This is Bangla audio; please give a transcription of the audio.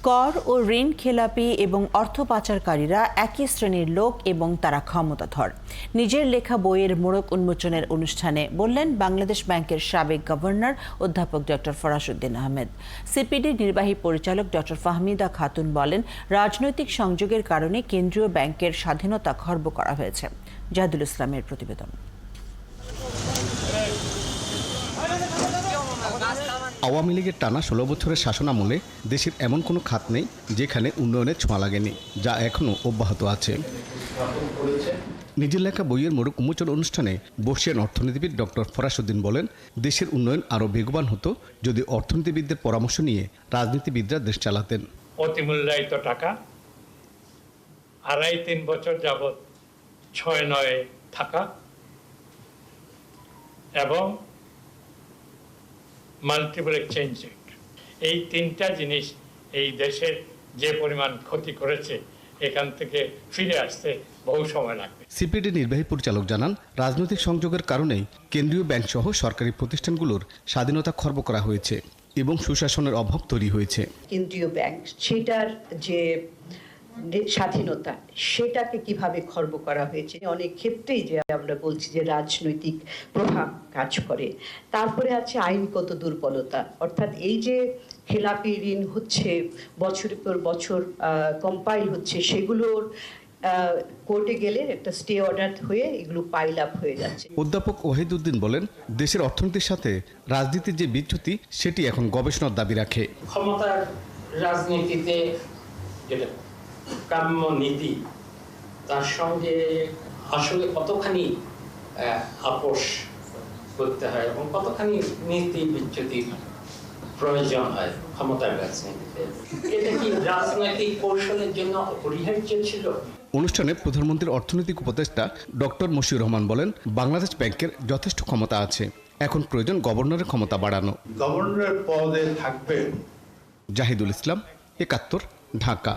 কর ও ঋণ খেলাপি এবং অর্থ পাচারকারীরা একই শ্রেণীর লোক এবং তারা ক্ষমতাধর। নিজের লেখা বইয়ের মোড়ক উন্মোচনের অনুষ্ঠানে বললেন বাংলাদেশ ব্যাংকের সাবেক গভর্নর অধ্যাপক ডক্টর ফরাসউদ্দিন আহমেদ। সিপিডির নির্বাহী পরিচালক ডক্টর ফাহমিদা খাতুন বলেন, রাজনৈতিক সংযোগের কারণে কেন্দ্রীয় ব্যাংকের স্বাধীনতা খর্ব করা হয়েছে। জাহিদুল ইসলামের প্রতিবেদন। আওয়ামী লীগের টানা ১৬ বছরের শাসনামলে দেশের এমন কোনো খাত নেই যেখানে উন্নয়নের ছোঁয়া লাগেনি, যা এখনও অব্যাহত আছে। নিজের লেখা বইয়ের মোড়ক উন্মোচন অনুষ্ঠানে বর্ষিয়ান অর্থনীতিবিদ ডক্টর ফরাসউদ্দিন বলেন, দেশের উন্নয়ন আরও বেগবান হতো যদি অর্থনীতিবিদদের পরামর্শ নিয়ে রাজনীতিবিদরা দেশ চালাতেন। অতিমূল্যায়িত টাকা ২.৫-৩ বছর যাবৎ ৬-৯ থাকা এবং মাল্টিপল এক্সচেঞ্জ রেট, এই তিনটা জিনিস এই দেশের যে পরিমাণ ক্ষতি করেছে, এখান থেকে ফিরে আসতে বহু সময় লাগবে। সিপিডি নির্বাহী পরিচালক জানান, রাজনৈতিক সংযোগের কারণেই কেন্দ্রীয় ব্যাংক সহ সরকারি প্রতিষ্ঠানগুলোর স্বাধীনতা খর্ব করা হয়েছে এবং সুশাসনের অভাব তৈরি হয়েছে। কেন্দ্রীয় ব্যাংক সেটার যে স্বাধীনতা, সেটাকে কিভাবে খর্ব করা হয়েছে। অনেক ক্ষেত্রেই যে আমরা বলছি যে রাজনৈতিক প্রভাব কাজ করে। তারপরে আছে আইনগত দুর্বলতা, অর্থাৎ এই যে খেলাপি ঋণ হচ্ছে, বছরের পর বছর কম্পাইল হচ্ছে, সেগুলোর কোর্টে গেলে একটা স্টে অর্ডার হয়ে এগুলো পাইল আপ হয়ে যাচ্ছে। অধ্যাপক ওয়াহিদউদ্দিন বলেন, দেশের অর্থনীতির সাথে রাজনীতির যে বিচ্যুতি, সেটি এখন গবেষণার দাবি রাখে। ক্ষমতার রাজনীতিতে যেটা কাম্য নীতি, তার সঙ্গে আসলে কতখানি আপোষ করতে হয় এবং কতখানি নীতি বিচ্যুতি প্রয়োজন হয় ক্ষমতার রাজনীতিতে, এটা কি রাজনৈতিক কৌশলের জন্য অপরিহার্য ছিল? অনুষ্ঠানে প্রধানমন্ত্রীর অর্থনৈতিক উপদেষ্টা ডক্টর মশিউর রহমান বলেন, বাংলাদেশ ব্যাংকের যথেষ্ট ক্ষমতা আছে, এখন প্রয়োজন গভর্নরের ক্ষমতা বাড়ানো। গভর্নরের পদে থাকবেন জাহিদুল ইসলাম, ৭১, ঢাকা।